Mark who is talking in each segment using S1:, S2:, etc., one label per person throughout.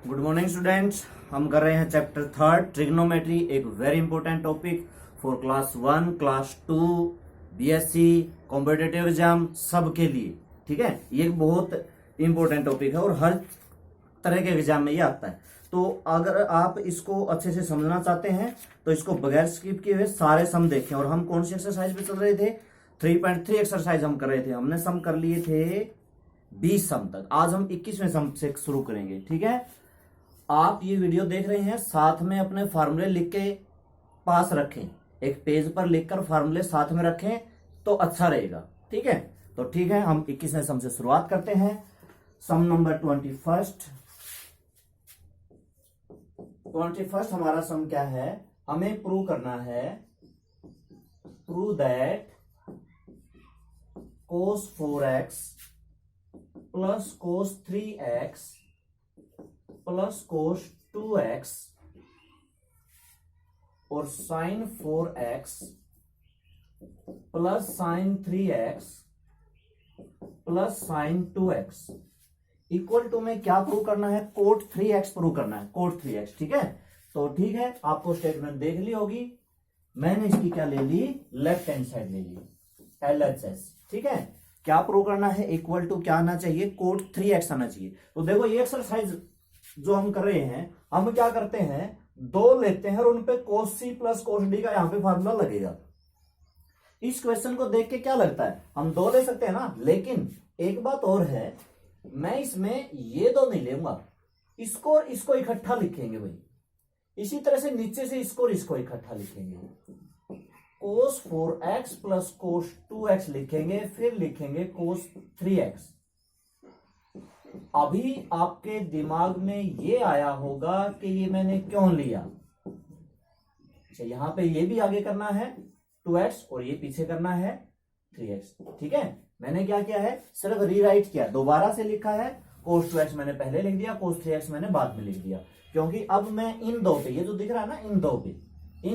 S1: Good morning students. हम कर रहे हैं चैप्टर थर्ड ट्रिग्नोमेट्री, एक very important topic for class 1, class 2, BSc, competitive exam सबके लिए। ठीक है, ये एक बहुत इंपॉर्टेंट टॉपिक है और हर तरह के एग्जाम में ये आता है। तो अगर आप इसको अच्छे से समझना चाहते हैं तो इसको बगैर स्किप किए हुए सारे सम देखें। और हम कौन सी एक्सरसाइज पे चल रहे थे? 3.3 एक्सरसाइज हम कर रहे थे। हमने सम कर लिए थे 20 सम तक। आज हम 21वें सम से शुरू करेंगे। ठीक है, आप ये वीडियो देख रहे हैं, साथ में अपने फार्मूले लिख के पास रखें, एक पेज पर लिखकर फार्मूले साथ में रखें तो अच्छा रहेगा। ठीक है, तो ठीक है, हम 21वें सम से शुरुआत करते हैं। सम नंबर 21 हमारा सम क्या है? हमें प्रूव करना है, prove that cos 4x plus cos 3x plus cos 2x और sin 4x plus sin 3x plus sin 2x equal to में क्या प्रूव करना है? cot 3x प्रूव करना है, cot 3x। ठीक है, तो ठीक है, आपको स्टेटमेंट देख ली होगी। मैंने इसकी क्या ले ली? लेफ्ट हैंड साइड ले ली, LHS। ठीक है, क्या प्रूव करना है? इक्वल टू क्या आना चाहिए? cot 3x आना चाहिए। तो देखो ये एक्सरसाइज जो हम कर रहे हैं, हम क्या करते हैं, दो लेते हैं और उनपे cos c plus cos d का यहां पे फार्मूला लगेगा। इस क्वेश्चन को देख के क्या लगता है, हम दो ले सकते हैं ना। लेकिन एक बात और है, मैं इसमें ये दो नहीं लूंगा, इसको और इसको इकट्ठा लिखेंगे भाई। इसी तरह से नीचे से इसको और इसको इकट्ठा लिखेंगे, cos 4x plus cos 2x लिखेंगे, फिर लिखेंगे cos 3x। अभी आपके दिमाग में ये आया होगा कि ये मैंने क्यों लिया। अच्छा, यहां पे ये भी आगे करना है 2x और ये पीछे करना है 3x। ठीक है, मैंने क्या किया है, सिर्फ रीराइट किया, दोबारा से लिखा है। cos 2x मैंने पहले लिख दिया, cos 3x मैंने बाद में लिख दिया, क्योंकि अब मैं इन दो पे, ये जो दिख रहा है ना, इन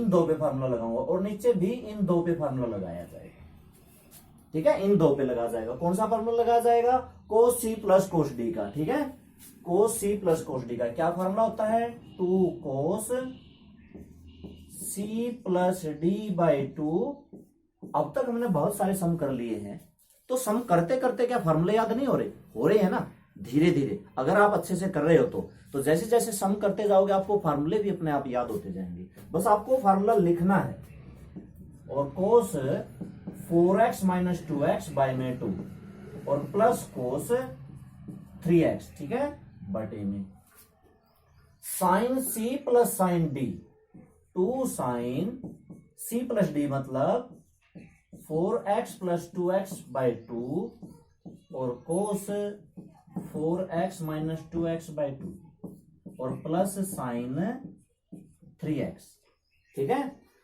S1: दो पे फार्मूला लगाऊंगा और नीचे भी इन दो पे फार्मूला लगाया जाएगा। ठीक है, इन दो पे लगा जाएगा। कौन सा फार्मूला लगाया जाएगा? cos c plus cos d का। ठीक है, cos c plus cos d का क्या फार्मूला होता है? 2 cos c plus d by 2। अब तक हमने बहुत सारे सम कर लिए हैं, तो सम करते करते क्या फार्मूले याद नहीं हो रहे हैं ना? धीरे धीरे अगर आप अच्छे से कर रहे हो तो जैसे जैसे सम करते जाओगे आपको फार्मूले भी अपने आप याद होते जाएंगे। बस आपको फार्मूला लिखना है। और cos 4x minus 2x by में 2 और प्लस cos 3x। ठीक है, बटे में sin c plus sin d, 2 sin c plus d मतलब 4x प्लस 2x बाई 2 और cos 4x minus 2x by 2 और प्लस sin 3x। ठीक है,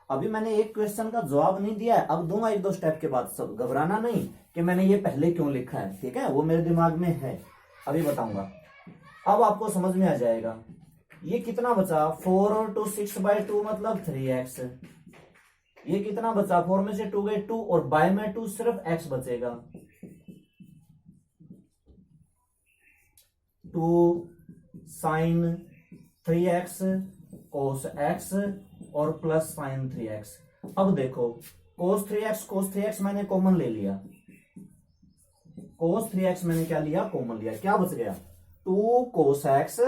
S1: अभी मैंने एक क्वेश्चन का जवाब नहीं दिया है, अब दूंगा एक दो स्टेप के बाद। सब घबराना नहीं कि मैंने ये पहले क्यों लिखा है। ठीक है, वो मेरे दिमाग में है, अभी बताऊंगा। अब आपको समझ में आ जाएगा। ये कितना बचा? 4 और 2 6 बाई 2 मतलब 3x। ये कितना बचा? 4 में से 2 गए 2 और बाय में 2 सिर्फ x बचेगा। 2 sin 3x cos x और प्लस sin 3x। अब देखो cos 3x मैंने कॉमन ले लिया, cos 3x मैंने क्या लिया? कॉमन लिया। क्या बच गया? 2 cos x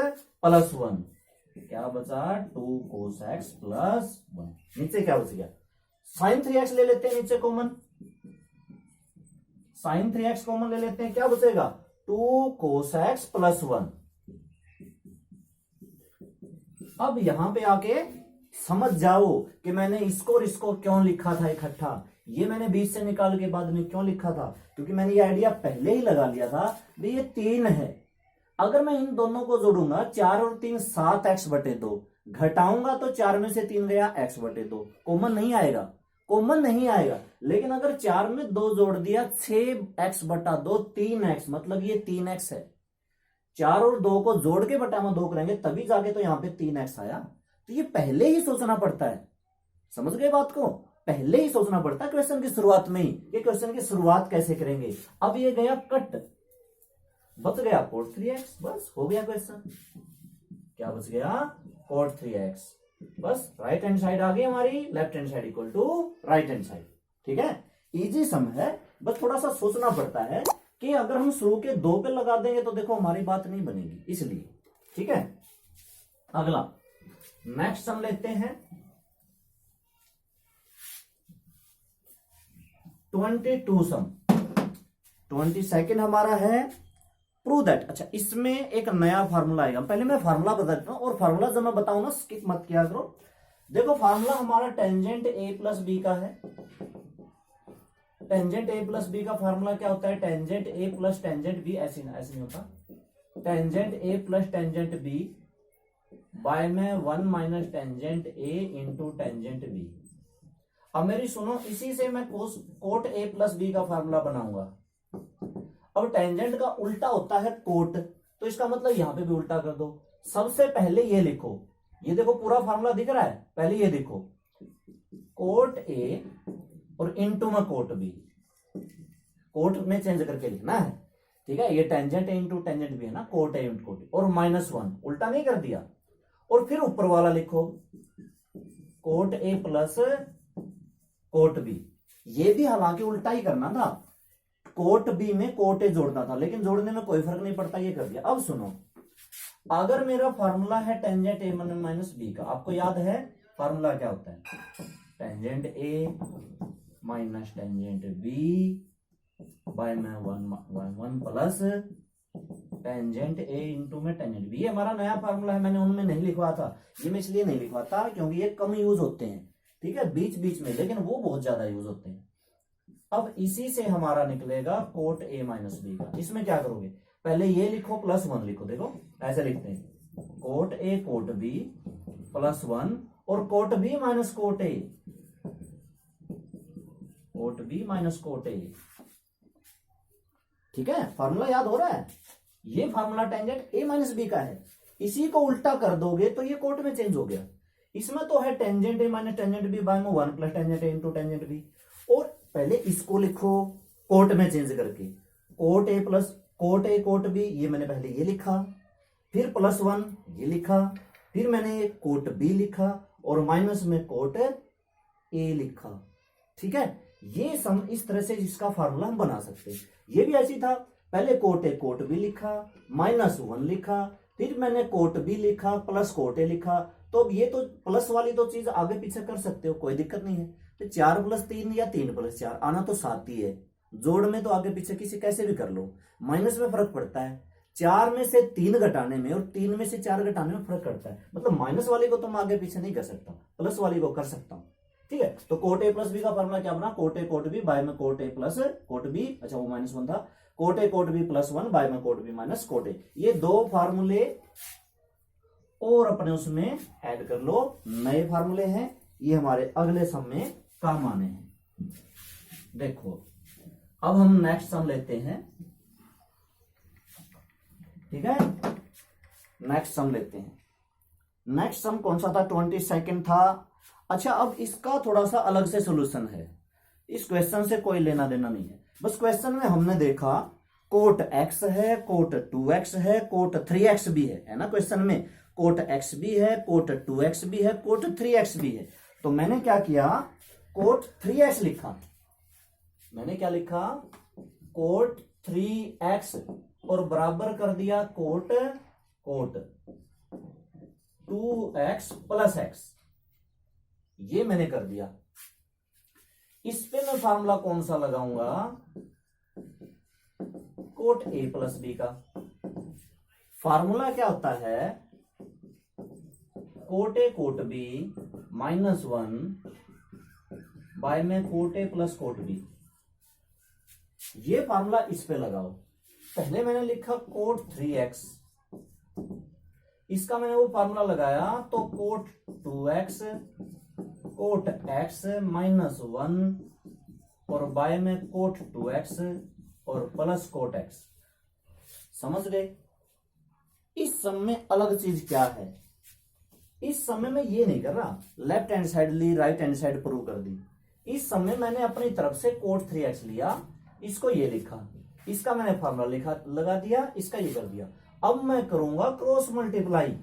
S1: प्लस 1। क्या बचा? 2 cos x प्लस 1। नीचे क्या बच गया? sin 3x ले लेते हैं नीचे कॉमन, sin 3x कॉमन ले लेते हैं, क्या बचेगा? 2 cos x प्लस 1। अब यहां पे आके समझ जाओ कि मैंने इसको और इसको क्यों लिखा था इकट्ठा। ये मैंने 20 से निकाल के बाद में क्यों लिखा था? क्योंकि मैंने ये आइडिया पहले ही लगा लिया था भी ये 3 है। अगर मैं इन दोनों को जोड़ूंगा, 4 और 3 7x बटे 2, घटाऊंगा तो 4 में से 3 गया x बटे 2, कॉमन नहीं आएगा। लेकिन अगर 4 में 2 जोड़ दिया, 6x बटा 2 3x, मतलब ये 3x है। 4 और 2 को जोड़ के बटा में 2 करेंगे तभी जाके तो यहां पे 3x आया। तो ये पहले ही सोचना पड़ता है। समझ गए बात को? पहले ही सोचना पड़ता है क्वेश्चन की शुरुआत में ही, ये क्वेश्चन की शुरुआत कैसे करेंगे। अब ये गया कट, बच गया cos 3x, बस हो गया क्वेश्चन। क्या बच गया, cot 3x। बस राइट हैंड साइड आ गई हमारी, left hand side equal to right hand side. ठीक है, इजी सम है, बस थोड़ा सा सोचना पड़ता है कि अगर हम शुरू के 2 पे लगा देंगे तो देखो हमारी बात नहीं बनेगी, इसलिए। ठीक है, अगला नेक्स्ट सम लेते हैं 22 सम। 22 हमारा है प्रूव दैट। अच्छा, इसमें एक नया फार्मूला आएगा, पहले मैं फार्मूला बता देता हूं, और फार्मूला जब मैं बताऊं ना स्किप मत किया करो। देखो फार्मूला हमारा टेंजेंट ए प्लस बी का है। टेंजेंट ए प्लस बी का फार्मूला क्या होता है, tangent A plus tangent B, ऐसे नहीं होता, tangent A plus tangent B by में 1 minus tangent A into tangent B. अब मेरी सुनो, इसी से मैं कोट ए प्लस बी का फार्मूला बनाऊंगा। अब टेंजेंट का उल्टा होता है कोट, तो इसका मतलब यहां पे भी उल्टा कर दो। सबसे पहले ये लिखो, ये देखो पूरा फार्मूला दिख रहा है, पहले ये देखो कोट ए और इंटू में कोट बी, कोट में चेंज करके लिखना है। ठीक है, ये tangent A into tangent B है ना, कोट ए इंटू कोट, और -1 उल्टा नहीं कर दिया। और फिर ऊपर वाला लिखो cot A plus cot B, ये भी हालांकि उल्टा ही करना था, कोट बी में कोट ए जोड़ना था, लेकिन जोड़ने में कोई फर्क नहीं पड़ता, ये कर दिया। अब सुनो, अगर मेरा फार्मूला है टेंजेंट ए माइनस बी का, आपको याद है फार्मूला क्या होता है, tangent A minus tangent B by में 1 प्लस टेंजेंट ए इंटू में टेंजेंट बी। ये हमारा नया फार्मूला है, मैंने उनमें नहीं लिखवा था, ये मैं इसलिए नहीं लिखवा था क्योंकि ये कम यूज होते हैं। ठीक है, बीच बीच में, लेकिन वो बहुत ज्यादा यूज होते हैं। अब इसी से हमारा निकलेगा कोट ए माइनस बी का। इसमें क्या करोगे, पहले ये लिखो +1 लिखो, देखो ऐसे लिखते हैं कोट ए कोट बी +1 और cot B minus cot A, cot B minus cot A. ठीक है, फार्मूला याद हो रहा है, ये formula tangent A minus B का है। इसी को उल्टा कर दोगे तो ये कोट में चेंज हो गया। इसमें तो है tangent A minus tangent B by में 1 plus tangent A into tangent B, और पहले इसको लिखो कोट में चेंज करके, cot A plus cot A cot B, ये मैंने पहले ये लिखा, फिर +1 ये लिखा, फिर मैंने कोट बी लिखा, और माइनस में कोट ए लिखा। ठीक है, ये सम इस तरह से इसका फार्मूला हम बना सकते हैं। ये भी ऐसी था, पहले कोट ए कोट बी लिखा, -1 लिखा, फिर मैंने कोट बी लिखा प्लस कोट ए लिखा। तो अब ये तो प्लस वाली तो चीज आगे पीछे कर सकते हो, कोई दिक्कत नहीं है। तो 4 + 3 या 3 + 4 आना तो 7 ही है, जोड़ में तो आगे पीछे किसी कैसे भी कर लो, माइनस में फर्क पड़ता है। 4 में से 3 घटाने में और 3 में से 4 घटाने में फर्क पड़ता है, मतलब माइनस वाली को तो मैं आगे पीछे नहीं कर सकता, प्लस वाली को कर सकता हूं। ठीक है, तो कोट ए प्लस बी का फॉर्मूला क्या बना, cot A cot B by में cot A plus cot B, अच्छा वो -1 था, cot A cot B +1 by में cot B minus cot A. ये 2 फार्मूले और अपने उसमें ऐड कर लो, नए फार्मूले हैं, ये हमारे अगले सम में काम आने हैं। देखो अब हम नेक्स्ट सम लेते हैं। ठीक है, नेक्स्ट सम लेते हैं। नेक्स्ट सम कौन सा था, 22 था। अच्छा, अब इसका थोड़ा सा अलग से सोल्यूशन है, इस क्वेश्चन से कोई लेना देना नहीं है। बस क्वेश्चन में हमने देखा कोट x है, कोट 2x है, कोट 3x भी है ना, क्वेश्चन में कोट x भी है, कोट 2x भी है, कोट 3x भी है। तो मैंने क्या किया, कोट 3x लिखा, मैंने क्या लिखा, कोट 3x, और बराबर कर दिया कोट 2x + x, ये मैंने कर दिया। इस पे मैं फार्मूला कौन सा लगाऊंगा, कोट a प्लस बी का। फार्मूला क्या होता है, cot A cot B -1 by में cot A plus cot B. ये फार्मूला इस पे लगाओ। पहले मैंने लिखा कोट 3x, इसका मैंने वो फार्मूला लगाया तो कोट 2x कोट x -1 और बाय में कोट 2x और प्लस कोट x। समझ गए। इस सम में अलग चीज क्या है, इस समय में ये नहीं कर रहा, लेफ्ट हैंड साइड ली, राइट हैंड साइड प्रूव कर दी। इस समय मैंने अपनी तरफ से कोट 3x लिया, इसको ये लिखा, इसका मैंने फार्मूला लिखा लगा दिया, इसका ये कर दिया। अब मैं करूंगा क्रॉस मल्टीप्लाई।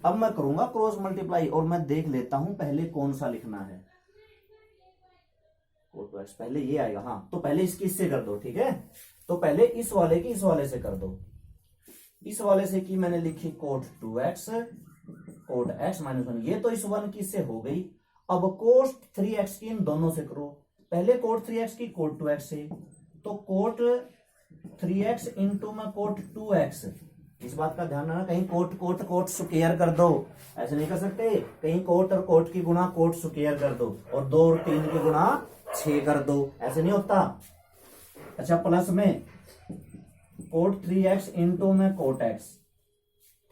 S1: अब मैं करूंगा क्रॉस मल्टीप्लाई और मैं देख लेता हूं पहले कौन सा लिखना है। cos पहले ये आएगा, हाँ तो पहले इसकी इससे कर दो, ठीक है। तो पहले इस वाले की इस वाले से कर दो। इस वाले से की मैंने लिखी cot 2x cot x minus 1, ये तो इस 1 की इससे हो गई। अब cos 3x की इन दोनों से करो। पहले cot 3x की cot 2x से, तो cot 3x इंटू में cot 2x। इस बात का ध्यान रखना, कहीं कोट कोट कोट स्क्वायर कर दो, ऐसे नहीं कर सकते। कहीं कोट और कोट की गुणा कोट स्क्वायर कर दो और 2 और 3 की गुणा 6 कर दो, ऐसे नहीं होता। अच्छा, प्लस में कोट 3x इंटू में कोट x,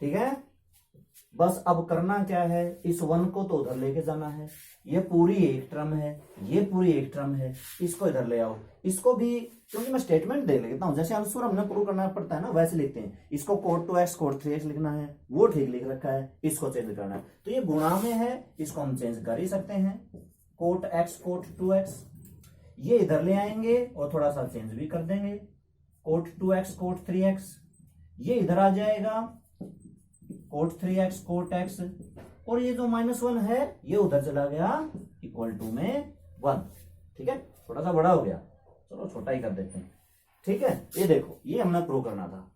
S1: ठीक है। बस अब करना क्या है, इस 1 को तो उधर लेके जाना है। ये पूरी एक टर्म है, ये पूरी एक टर्म है, इसको इधर ले आओ। इसको भी, क्योंकि मैं स्टेटमेंट दे लेता हूं, जैसे आंसर हमने प्रूव करना पड़ता है ना, वैसे लिखते हैं। इसको कोट 2x कोट 3x लिखना है, वो ठीक लिख रखा है, इसको चेंज करना है। तो ये गुणा में है, इसको हम चेंज कर ही सकते हैं, कोट x कोट 2x। ये इधर ले आएंगे और थोड़ा सा चेंज भी कर देंगे, कोट 2x कोट 3x। ये इधर आ जाएगा, कोट 3x कोट x, और ये जो -1 है ये उधर चला गया इक्वल टू में 1, ठीक है। थोड़ा सा बड़ा हो गया, चलो छोटा ही कर देते हैं, ठीक है। ये देखो, ये हमने प्रूव करना था।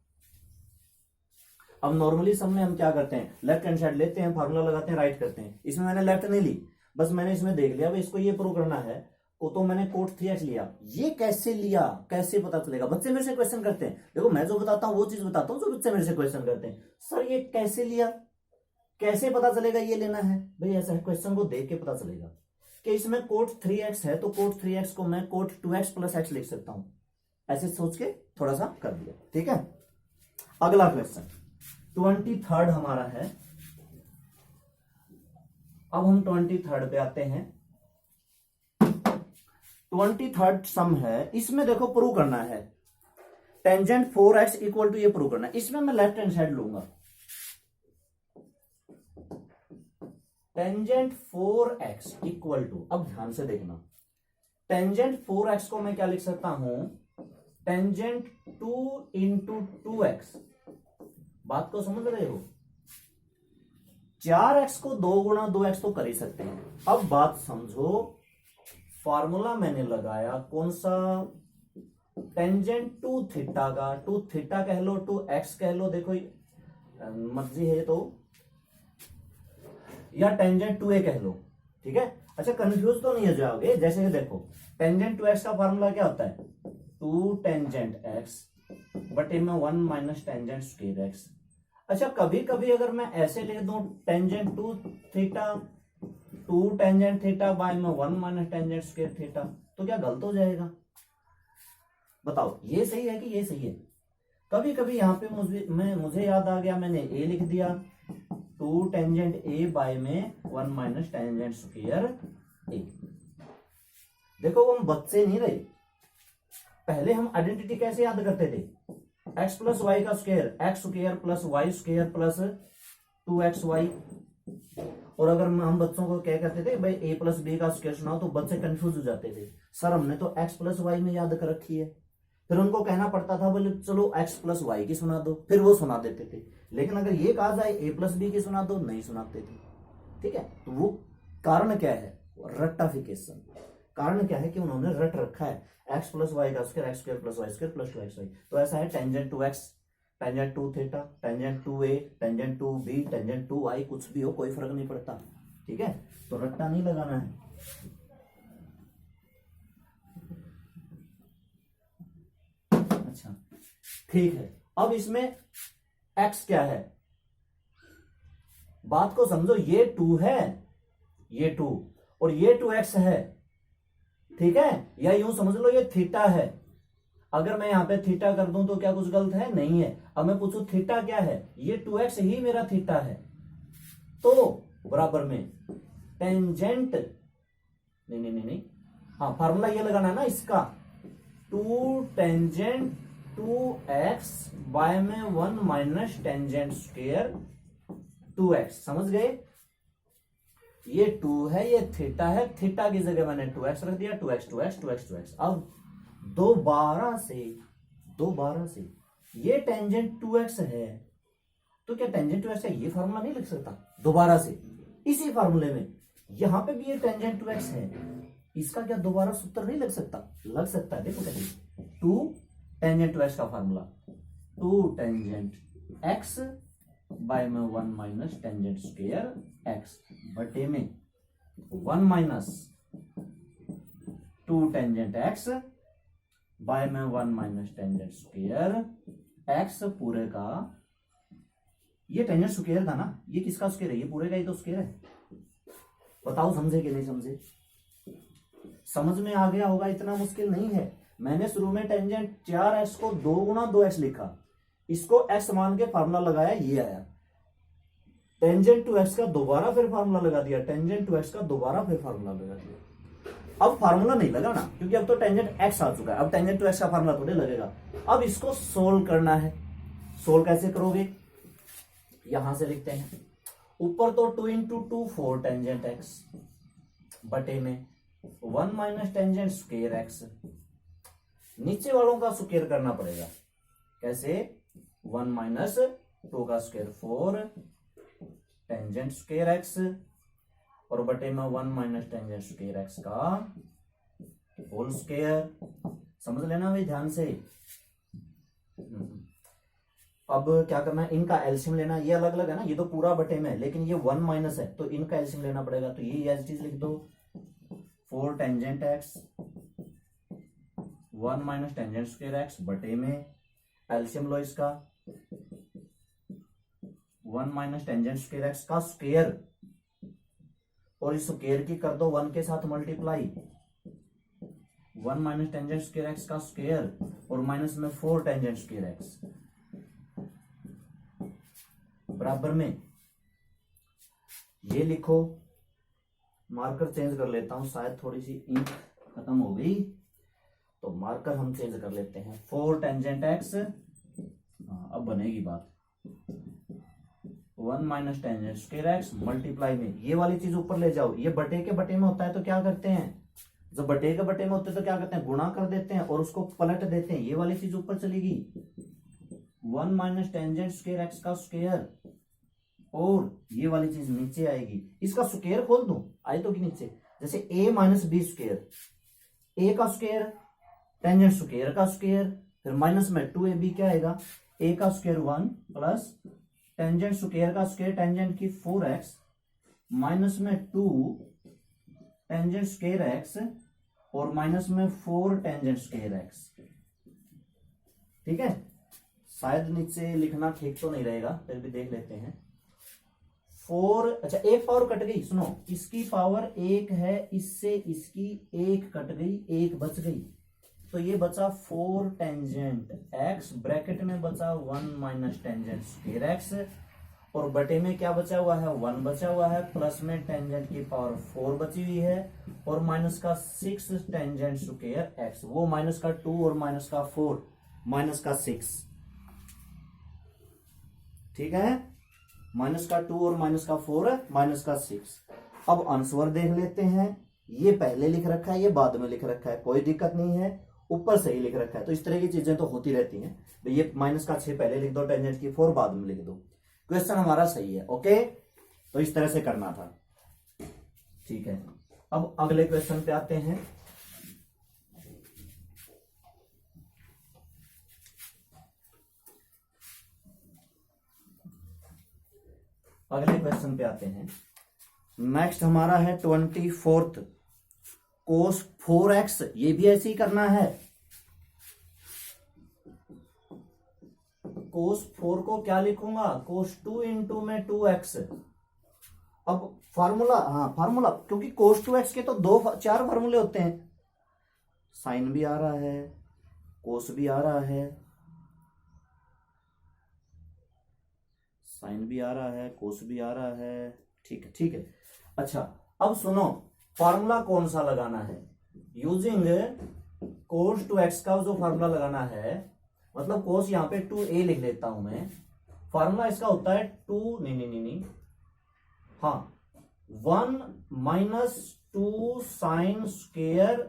S1: अब नॉर्मली सब में हम क्या करते हैं, लेफ्ट हैंड साइड लेते हैं, फार्मूला लगाते हैं, राइट करते हैं। इसमें मैंने लेफ्ट नहीं ली, बस मैंने इसमें देख लिया भाई इसको ये प्रूव करना है, तो मैंने कोट 3x लिया। ये कैसे लिया, कैसे पता चलेगा? बच्चे मेरे से क्वेश्चन करते हैं, देखो मैं जो बताता हूँ वो चीज बताता हूँ जो बच्चे मेरे से क्वेश्चन करते हैं, सर ये कैसे लिया, कैसे पता चलेगा ये लेना है? भाई ऐसा है, क्वेश्चन को देख के पता चलेगा कि इसमें कोट 3x है, तो कोट 3x को मैं कोट 2x प्लस x लिख सकता हूं। ऐसे सोच के थोड़ा सा कर दिया, ठीक है। अगला क्वेश्चन 23rd हमारा है। अब हम 23rd पे आते हैं। 23rd सम है, इसमें देखो प्रूव करना है टेंजेंट 4x इक्वल टू, ये प्रूव करना है। इसमें मैं लेफ्ट हैंड साइड लूंगा, टेंजेंट 4x इक्वल टू, अब ध्यान से देखना, टेंजेंट 4x को मैं क्या लिख सकता हूं, टेंजेंट 2 इंटू 2x। बात को समझ रहे हो? 4x को 2 गुणा 2x तो कर ही सकते हैं। अब बात समझो, फॉर्मूला मैंने लगाया कौन सा, टेंजेंट 2 थीटा का, 2 थीटा कह लो, 2x कह लो, देखो मर्जी है तो, या टेंजेंट 2a कह लो, ठीक है। अच्छा, कंफ्यूज तो नहीं हो जाओगे। जैसे कि देखो, टेंजेंट 2x का फार्मूला क्या होता है, 2 टेंजेंट x बटे में 1 माइनस टेंजेंट स्क्वायर x। अच्छा, कभी कभी अगर मैं ऐसे लिख दूं, tangent 2 theta 2 tangent theta by में 1 माइनस टेंजेंट स्क्वायर थीटा, तो क्या गलत हो जाएगा? बताओ, ये सही है कि ये सही है? कभी कभी यहाँ पे मुझे याद आ गया, मैंने a लिख दिया, 2 टेंजेंट a बाय में 1 माइनस टेंजेंट स्क्वायर a। देखो, हम बच्चे नहीं रहे, पहले हम आइडेंटिटी कैसे याद करते थे, x प्लस वाई का square, X square plus Y square plus 2xy। और अगर हम बच्चों को क्या कहते थे, भाई a प्लस बी का स्क्वायर सुनाओ, तो बच्चे कंफ्यूज हो जाते थे, सर हमने तो x प्लस वाई में याद कर रखी है। फिर उनको कहना पड़ता था, बोले चलो x प्लस वाई की सुना दो, फिर वो सुना देते थे। लेकिन अगर ये कहा जाए a प्लस बी की सुना दो, नहीं सुनाते थे, ठीक है। तो वो कारण क्या है, रट्टाफिकेशन। कारण क्या है कि उन्होंने रट रखा है, x प्लस वाई का square, X square plus Y square plus 2xy। तो ऐसा है, tangent 2x, tangent 2 theta, tangent 2a, tangent 2b, tangent 2i, कुछ भी हो कोई फर्क नहीं पड़ता, ठीक है। तो रट्टा नहीं लगाना है। अच्छा, ठीक है। अब इसमें x क्या है, बात को समझो, ये 2 है, ये 2 और ये 2x है, ठीक है। या यूं समझ लो ये थीटा है। अगर मैं यहां पे थीटा कर दूं तो क्या कुछ गलत है? नहीं है। अब मैं पूछूं थीटा क्या है, ये 2x ही मेरा थीटा है, तो बराबर में टेंजेंट, नहीं, हाँ फार्मूला ये लगाना है ना इसका, 2 टेंजेंट 2x बाय में 1 माइनस टेंजेंट स्क्वायर 2x। समझ गए? ये 2 है, ये थीटा है, थीटा की जगह मैंने 2x रख दिया, 2x। अब दोबारा से ये टेंजेंट 2x है, तो क्या टेंजेंट टू एक्स का ये फार्मूला नहीं लिख सकता दोबारा से इसी फार्मूले में? यहां पे भी ये टेंजेंट टू एक्स है, इसका क्या दोबारा सूत्र नहीं लग सकता? लग सकता है। देखो कैसे, टू टेंजेंट टू एक्स का formula, two tangent x by में one minus tangent square x बटे में one minus two tangent x by में one minus tangent square x पूरे का, ये टेंजेंट स्क्वायर था ना, ये किसका स्क्वायर है? ये पूरे का ही तो स्क्वायर है। बताओ समझे कि नहीं समझे? समझ में आ गया होगा, इतना मुश्किल नहीं है। मैंने शुरू में टेंजेंट 4x को 2 गुना 2x लिखा, इसको x मान के फार्मूला लगाया, ये आया। टेंजेंट टू x का दोबारा फिर फार्मूला लगा दिया, टेंजेंट टू x का दोबारा फिर फार्मूला लगा दिया। अब फार्मूला नहीं लगाना क्योंकि अब तो टेंजेंट x आ चुका है, अब टेंजेंट टू x का फार्मूला थोड़े लगेगा। अब इसको सोल्व करना है। सोल्व कैसे करोगे? यहां से लिखते हैं, ऊपर तो 2 इंटू 2 4 टेंजेंट x बटे में 1 माइनस टेंजेंट स्क्वायर एक्स, नीचे वालों का स्क्वायर करना पड़ेगा। कैसे? 1 माइनस 2 का स्क्वायर 4 टेंजेंट स्क्वायर एक्स और बटे में 1 माइनस टेंजेंट स्क्वायर एक्स का होल स्क्वायर। समझ लेना भाई ध्यान से। अब क्या करना है, इनका एलसीएम लेना। ये अलग अलग है ना, ये तो पूरा बटे में है, लेकिन ये 1 माइनस है तो इनका एलसीएम लेना पड़ेगा। तो ये एज इट इज लिख दो, 4 tangent x 1 minus tangent square x बटे में एलसीएम लो इसका, 1 माइनस टेंजेंट स्क्वायर एक्स का स्क्वायर और इस स्क्वायर की कर दो 1 के साथ multiply, 1 minus tangent square x का स्क्वायर और माइनस में 4 टेंजेंट स्क्वायर एक्स बराबर में ये लिखो। मार्कर चेंज कर लेता हूं, शायद थोड़ी सी इंक खत्म हो गई तो मार्कर हम चेंज कर लेते हैं। 4 टेंजेंट एक्स, अब बनेगी बात, 1 minus tangent square x multiply में ये वाली चीज ऊपर ले जाओ। ये बटे के बटे में होता है तो क्या करते हैं, जब बटे के बटे में होते हैं तो क्या करते हैं, गुणा कर देते हैं और उसको पलट देते हैं। ये वाली चीज ऊपर चलेगी, 1 माइनस टेंजेंट स्क्वायर एक्स का स्क्वायर और ये वाली चीज नीचे आएगी। इसका स्क्वायर खोल दूं, आए तो कि नीचे, जैसे a माइनस बी स्क्वायर, ए का स्क्वायर टेंजेंट स्क्वायर का स्क्वायर, फिर माइनस में 2ab क्या आएगा, a का स्क्वायर 1 प्लस टेंजेंट स्क्वायर का स्क्वायर टेंजेंट की 4x माइनस में 2 टेंजेंट स्क्वायर x और माइनस में 4 टेंजेंट स्क्वायर x। ठीक है, शायद नीचे लिखना ठीक तो नहीं रहेगा, फिर भी देख लेते हैं। 4, अच्छा एक पावर कट गई, सुनो, इसकी पावर 1 है, इससे इसकी 1 कट गई, 1 बच गई, तो ये बचा 4 टेंजेंट x, ब्रैकेट में बचा 1 माइनस टेंजेंट स्क्वायर x और बटे में क्या बचा हुआ है, 1 बचा हुआ है, प्लस में टेंजेंट की पावर 4 बची हुई है और माइनस का 6 टेंजेंट स्क्वायर x, वो माइनस का 2 और माइनस का 4 माइनस का 6। ठीक है, माइनस का 2 और माइनस का 4 माइनस का 6। अब आंसर देख लेते हैं। ये पहले लिख रखा है, ये बाद में लिख रखा है, कोई दिक्कत नहीं है, ऊपर सही लिख रखा है। तो इस तरह की चीजें तो होती रहती हैं। तो ये माइनस का 6 पहले लिख दो, टेंजेंट की 4 बाद में लिख दो। क्वेश्चन हमारा सही है। ओके, तो इस तरह से करना था। ठीक है, अब अगले क्वेश्चन पे आते हैं। अगले क्वेश्चन पे आते हैं। नेक्स्ट हमारा है 24th, कोस 4x, ये भी ऐसे ही करना है। कोस 4 को क्या लिखूंगा, कोस 2 इंटू में 2x। अब फार्मूला, हाँ फार्मूला, क्योंकि कोस 2x के तो 4 फार्मूले होते हैं। साइन भी आ रहा है, कोस भी आ रहा है, साइन भी आ रहा है, कोस भी आ रहा है। ठीक है, ठीक है। अच्छा, अब सुनो, फार्मूला कौन सा लगाना है। यूजिंग कोस 2x का जो फार्मूला लगाना है, मतलब कोस यहां पे 2a लिख लेता हूं मैं। फार्मूला इसका होता है 2, नहीं, हाँ, 1 माइनस 2 साइन स्क्वायर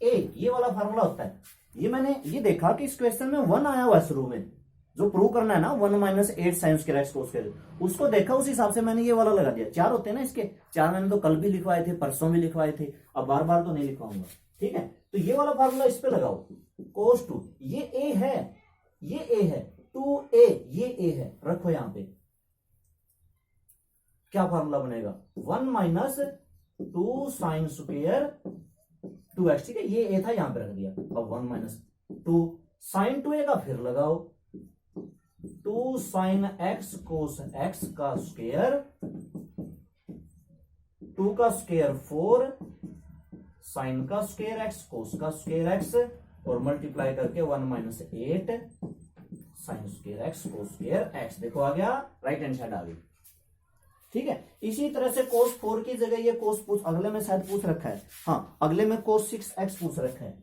S1: a, ये वाला फार्मूला होता है। ये मैंने ये देखा कि इस क्वेश्चन में 1 आया हुआ शुरू में, जो प्रूव करना है ना 1 minus 8 sine square x cos square, उसको देखा उस हिसाब से मैंने ये वाला लगा दिया। 4 होते हैं ना इसके, 4 मैंने तो कल भी लिखवाए थे, परसों भी लिखवाए थे, अब बार बार तो नहीं लिखवाऊंगा। ठीक है, तो ये वाला फार्मूला इस पे लगाओ, कोस 2, ये ए है, ये ए है, 2a, ये ए है, रखो यहां पे। क्या फार्मूला बनेगा? 1 माइनस 2 साइन स्क्वायर 2x। ठीक है, ये ए था, यहां पे रख दिया। अब 1 माइनस 2 साइन 2a का फिर लगाओ, 2 साइन एक्स कोस एक्स का स्क्वायर, 2 का स्क्वायर 4 साइन का स्क्वायर एक्स कोस का स्क्वायर एक्स, और मल्टीप्लाई करके 1 minus 8 sine square x cos square x. देखो आ गया, राइट हैंड साइड आ गई। ठीक है, इसी तरह से कोस 4 की जगह ये कोस पूछ, अगले में शायद पूछ रखा है, हाँ अगले में कोस 6x पूछ रखा है।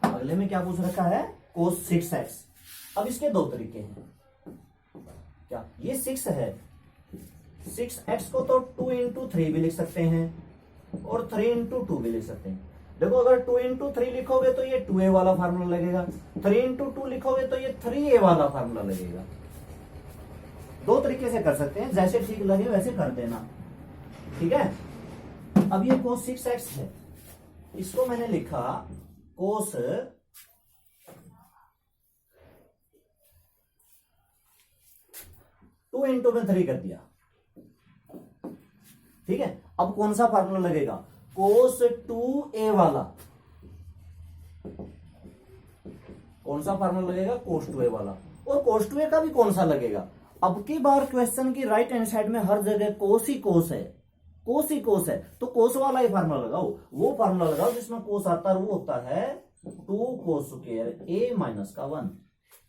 S1: अगले में क्या पूछ रखा है? कोस 6x। अब इसके दो तरीके हैं। क्या ये 6 है, 6x को तो 2 इंटू 3 भी लिख सकते हैं और 3 इंटू 2 भी लिख सकते हैं। देखो अगर 2 इंटू 3 लिखोगे तो ये 2a वाला फार्मूला लगेगा, 3 इंटू 2 लिखोगे तो ये 3a वाला फार्मूला लगेगा। दो तरीके से कर सकते हैं, जैसे ठीक लगे वैसे कर देना। ठीक है, अब ये कोस 6x है, इसको मैंने लिखा कोस 2 इंटू में 3 कर दिया। ठीक है, अब कौन सा फार्मूला लगेगा? कोस 2a वाला। कौन सा फार्मूला लगेगा? कोस 2a वाला। और कोस 2a का भी कौन सा लगेगा? अब की बार क्वेश्चन की राइट हैंड साइड में हर जगह कोस ही कोस है, कोस ही कोस है, तो कोस वाला ही फार्मूला लगाओ। वो फार्मूला लगाओ जिसमें कोस आता है, वो होता है 2 कोस स्क्वायर a माइनस का 1।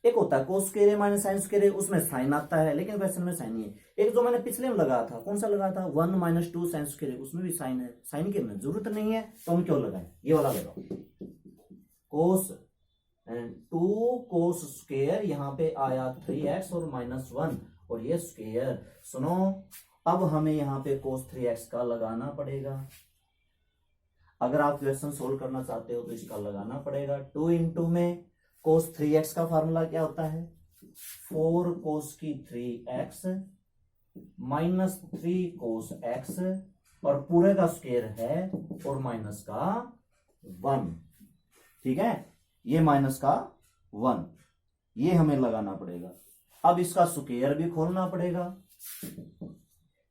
S1: एक होता है cos square a minus sine square a, उसमें साइन आता है, लेकिन क्वेश्चन में साइन नहीं है। एक जो मैंने पिछले में लगाया था, कौन सा लगाया था? 1 माइनस 2 साइन स्क्वायर a, उसमें भी साइन है। साइन की हमें जरूरत नहीं है तो हम क्यों लगाएं? ये वाला लगाओ, कोस 2 कोस स्क्वायर, यहां पे आया 3x और माइनस 1 और ये स्क्वायर। सुनो, अब हमें यहाँ पे कोस 3x का लगाना पड़ेगा। अगर आप क्वेश्चन सोल्व करना चाहते हो तो इसका लगाना पड़ेगा। 2 इंटू में कोस 3x का फार्मूला क्या होता है? 4 कोस की 3x माइनस 3 कोस x, और पूरे का स्क्वायर है और माइनस का 1। ठीक है, ये माइनस का 1, ये हमें लगाना पड़ेगा। अब इसका स्क्वायर भी खोलना पड़ेगा।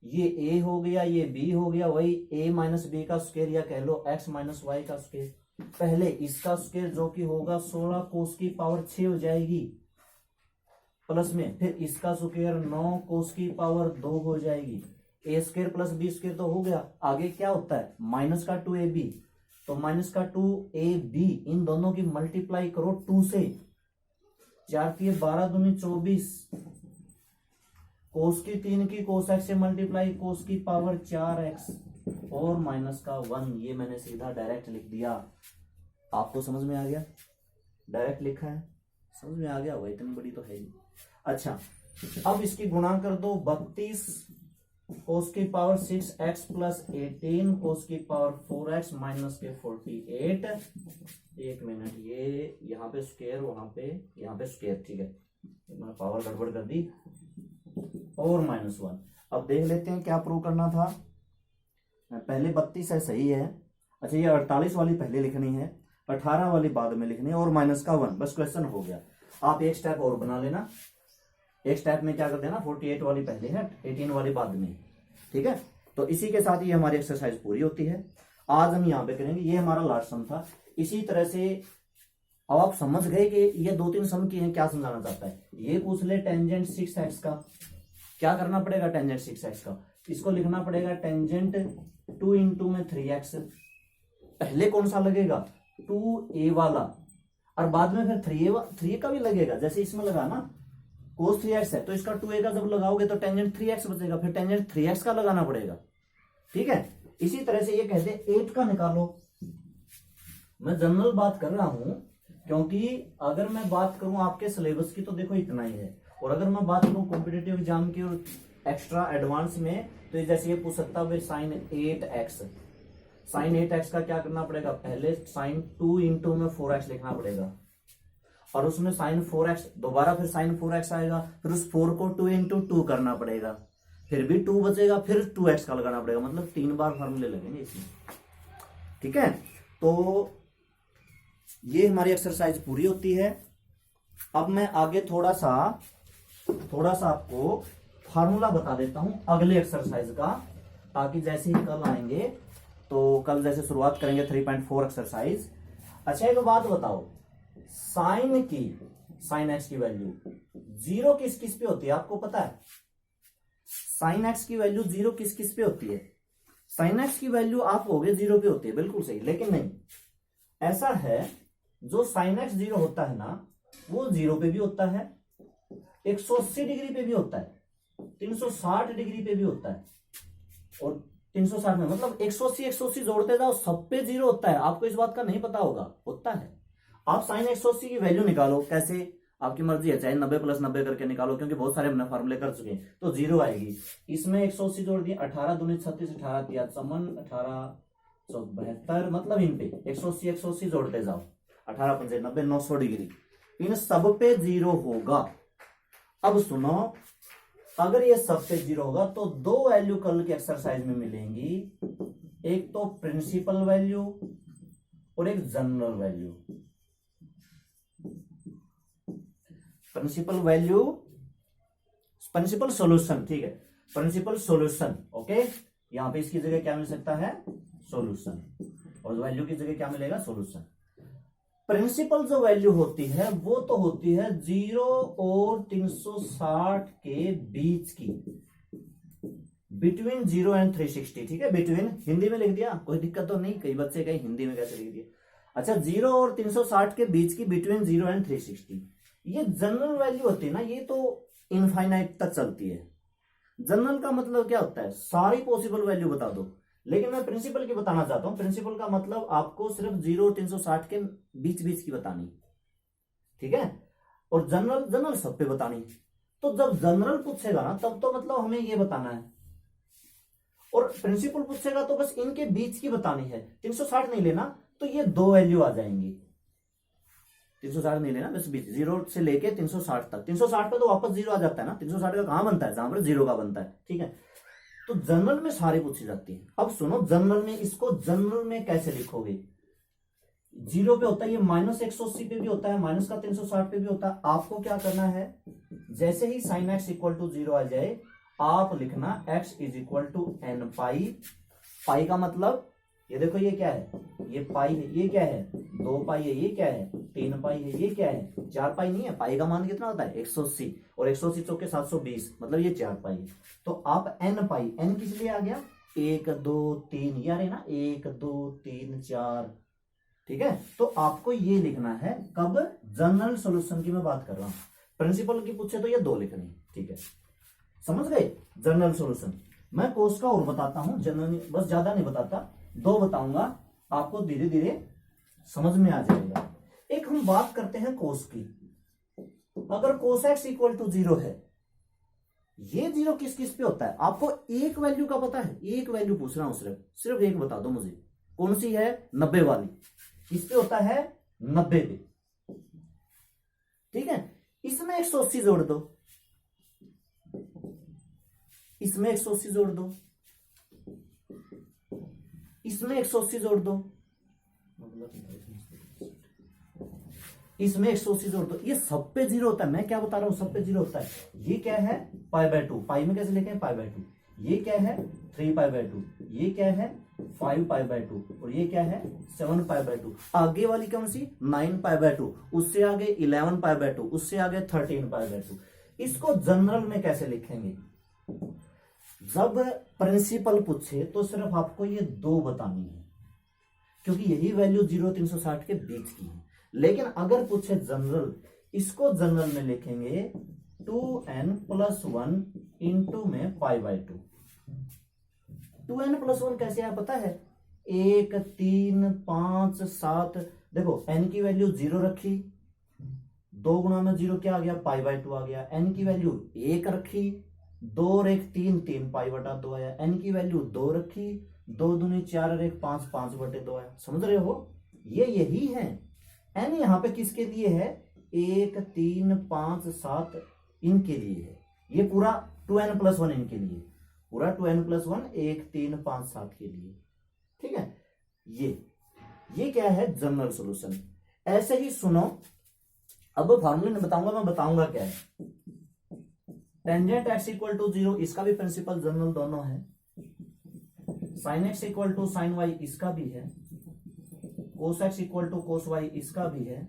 S1: ये a हो गया, ये b हो गया, वही a माइनस b का स्क्वायर, या कह लो x माइनस y का स्क्वायर। पहले इसका स्क्वायर जो कि होगा 16 कोस की पावर 6 हो जाएगी, प्लस में फिर इसका स्क्वायर 9 कोस की पावर 2 हो जाएगी। ए स्क्वायर प्लस बी स्क्वायर तो हो गया। आगे क्या होता है? माइनस का 2ab, तो माइनस का 2ab, इन दोनों की मल्टीप्लाई करो 2 से, 4 की 12 दूनी 24, कोस की 3 की कोस एक्स से मल्टीप्लाई, कोस की पावर 4x और माइनस का 1। ये मैंने सीधा डायरेक्ट लिख दिया। आपको समझ में आ गया? डायरेक्ट लिखा है, समझ में आ गया होगा, इतनी बड़ी तो है ही। अच्छा, अब इसकी गुणा कर दो, 32 कोस की पावर 6x प्लस 18 कोस की पावर 4x माइनस के 48। एक मिनट, ये यहाँ पे स्क्वायर, वहां पे यहाँ पे स्क्वायर। ठीक है, मैंने पावर गड़बड़ कर दी, और माइनस 1। अब देख लेते हैं क्या प्रूव करना था। पहले 32 है, सही है। अच्छा, ये 48 वाली पहले लिखनी है, 18 वाली बाद में लिखनी है, और माइनस का 1। बस क्वेश्चन हो गया। आप एक स्टेप और बना लेना। एक स्टेप में क्या कर देना, 48 वाली पहले है, 18 वाली बाद में। ठीक है, तो इसी के साथ ये हमारी एक्सरसाइज पूरी होती है। आज हम यहाँ पे करेंगे, ये हमारा लास्ट सम था। इसी तरह से अब आप समझ गए कि ये 2-3 सम की हैं, क्या समझाना चाहता है। ये पूछ ले टेंजेंट 6x का, क्या करना पड़ेगा? टेंजेंट 6x का इसको लिखना पड़ेगा टेंजेंट 2 इंटू में 3x। पहले कौन सा लगेगा? 2a वाला, और बाद में फिर 3a का भी लगेगा। जैसे इसमें लगा ना, कोस 3x है तो इसका 2a का जब लगाओगे तो टेंजेंट 3x बचेगा, फिर टेंजेंट 3x का लगाना पड़ेगा। ठीक है, इसी तरह से ये कहते 8 का निकालो। मैं जनरल बात कर रहा हूं, क्योंकि अगर मैं बात करूं आपके सिलेबस की तो देखो इतना ही है, और अगर मैं बात करूं कॉम्पिटिटिव एग्जाम की और एक्स्ट्रा एडवांस में, तो जैसे ये पूछ सकता है साइन 8x, साइन 8x का क्या करना पड़ेगा, पहले साइन 2 इंटू में 4x लिखना पड़ेगा, और उसमें साइन 4x दोबारा फिर साइन 4x आएगा, फिर उस 4 को 2 इंटू 2 करना पड़ेगा, फिर भी 2 बचेगा, फिर 2x का लगाना पड़ेगा, मतलब 3 बार फॉर्मूले लगेंगे इसमें। ठीक है, तो ये हमारी एक्सरसाइज पूरी होती है। अब मैं आगे थोड़ा सा आपको फार्मूला बता देता हूं अगले एक्सरसाइज का, ताकि जैसे ही कल आएंगे तो कल जैसे शुरुआत करेंगे 3.4 एक्सरसाइज। अच्छा एक बात बताओ, साइन एक्स की वैल्यू 0 किस किस पे होती है, आपको पता है? साइन एक्स की वैल्यू 0 किस किस पे होती है? साइन एक्स की वैल्यू आप होगे 0 पे होती है, बिल्कुल सही, लेकिन नहीं, ऐसा है जो साइन एक्स 0 होता है ना, वो 0 पे भी होता है, 180 डिग्री पे भी होता है, 360 डिग्री पे भी होता है, और 360 में मतलब 180 जोड़ते जाओ सब पे 0 होता है। आपको इस बात का नहीं पता होता है। आप साइन 180 की वैल्यू निकालो, कैसे आपकी मर्जी है, चाहे 90 + 90 करके निकालो, क्योंकि बहुत सारे हमने फॉर्मूले कर चुके हैं, तो 0 आएगी। इसमें 180 जोड़ दिए, 18 दूनी 36, 18 तिया चमन, 18 72, मतलब इन पे 180 जोड़ते जाओ, 18 पंजे 90, 900 डिग्री, इन सब पे 0 होगा। अब सुनो, अगर ये सब पे 0 होगा तो 2 वैल्यू कल की एक्सरसाइज में मिलेंगी, एक तो प्रिंसिपल वैल्यू और एक जनरल वैल्यू। प्रिंसिपल सॉल्यूशन, ठीक है, प्रिंसिपल सॉल्यूशन, ओके। यहां पे इसकी जगह क्या मिल सकता है, सॉल्यूशन, और वैल्यू की जगह क्या मिलेगा, सॉल्यूशन। प्रिंसिपल जो वैल्यू होती है वो तो होती है 0 और 360 के बीच की, बिटवीन 0 एंड 360, ठीक है, बिटवीन हिंदी में लिख दिया, कोई दिक्कत तो नहीं, कई बच्चे कहीं हिंदी में कैसे लिख दिया। अच्छा, 0 और 360 के बीच की, बिटवीन 0 एंड 360, ये जनरल वैल्यू होती है ना, ये तो इनफाइनाइट तक चलती है। जनरल का मतलब क्या होता है, सारी पॉसिबल वैल्यू बता दो, लेकिन मैं प्रिंसिपल की बताना चाहता हूं। प्रिंसिपल का मतलब आपको सिर्फ 0 और 360 के बीच बीच की बतानी, ठीक है, और जनरल सब पे बतानी। तो जब जनरल पूछेगा ना, तब तो मतलब हमें ये बताना है, और प्रिंसिपल पूछेगा तो बस इनके बीच की बतानी है, 360 नहीं लेना, तो ये 2 वैल्यू आ जाएंगी। 360 नहीं लेना, बस बीच 0 से लेके 360 तक, 360 पे तो वापस 0 आ जाता है ना, 360 का कहां बनता है, जहां पर 0 का बनता है, ठीक है। तो जनरल में सारी पूछी जाती है। अब सुनो, जनरल में, इसको जनरल में कैसे लिखोगे, 0 पे होता है, ये -180 पे भी होता है, माइनस का 360 पे भी होता है। आपको क्या करना है, जैसे ही साइन x = 0 आ जाए, आप लिखना x = n पाई। पाई का मतलब, ये देखो ये क्या है, ये पाई है, ये क्या है 2 पाई है, ये क्या है 3 पाई है, ये क्या है 4 पाई नहीं है। पाई का मान कितना होता है 180, और 180 चौके 720, मतलब ये 4 पाई है। तो आप n पाई, n किस लिए आ गया, 1 2 3, यार है ना, 1 2 3 4, ठीक है। तो आपको ये लिखना है, कब, जनरल सॉल्यूशन की मैं बात कर रहा हूं। प्रिंसिपल की पूछे तो ये 2 लिखनी, ठीक है, समझ गए। जनरल सॉल्यूशन मैं कोर्स का और बताता हूं, जनरल बस ज्यादा नहीं बताता, 2 बताऊंगा, आपको धीरे धीरे समझ में आ जाएगा। एक हम बात करते हैं कोस की। अगर कोस x = 0 है, ये 0 किस किस पे होता है, आपको एक वैल्यू का पता है, एक वैल्यू पूछ रहा हूं, सिर्फ एक बता दो मुझे, कौन सी है, 90 वाली, किस पे होता है 90 पे, ठीक है। इसमें 180 जोड़ दो, इसमें 180 जोड़ दो, इसमें 180 जोड़ दो, इसमें 180 जोड़ दो, ये सब पे 0 होता है। मैं क्या बता रहा हूं, सब पे 0 होता है। ये क्या है, π/2, पाई में कैसे लिखे हैं π/2, ये क्या है 3π/2, ये क्या है 5π/2, और ये क्या है 7π/2। आगे वाली कौन सी, 9π/2, उससे आगे 11π/2, उससे आगे 13π/2। इसको जनरल में कैसे लिखेंगे, जब प्रिंसिपल पूछे तो सिर्फ आपको ये 2 बतानी है, क्योंकि यही वैल्यू 0 360 के बीच की है। लेकिन अगर पूछे जनरल, इसको जनरल में लिखेंगे 2n + 1 इंटू में π/2। 2n + 1 कैसे आया पता है, 1 3 5 7, देखो n की वैल्यू 0 रखी, 2 गुणा में 0 क्या आ गया, π/2 आ गया। n की वैल्यू 1 रखी, 2 और 1 3, 3π/2 आया। n की वैल्यू 2 रखी, 2 दूनी 4 और 1 5, 5/2 आया। समझ रहे हो, ये यही है। एन यहाँ पे किसके लिए है, 1 3 5 7 इनके लिए है। ये पूरा 2n+1 इनके लिए, पूरा 2n+1 1 3 5 7 के लिए। ठीक है, ये क्या है, जनरल सॉल्यूशन। ऐसे ही सुनो, अब फॉर्मूले में बताऊंगा, मैं बताऊंगा क्या है। टेंजेंट x = 0, इसका भी प्रिंसिपल जनरल दोनों है। sin x = sin y, इसका भी है। cos x = cos y, इसका भी है।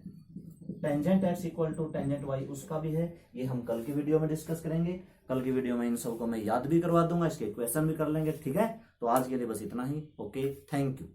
S1: टेंजेंट x = टेंजेंट y, उसका भी है। ये हम कल की वीडियो में डिस्कस करेंगे। कल की वीडियो में इन सबको मैं याद भी करवा दूंगा, इसके क्वेश्चन भी कर लेंगे। ठीक है, तो आज के लिए बस इतना ही। Okay, thank you.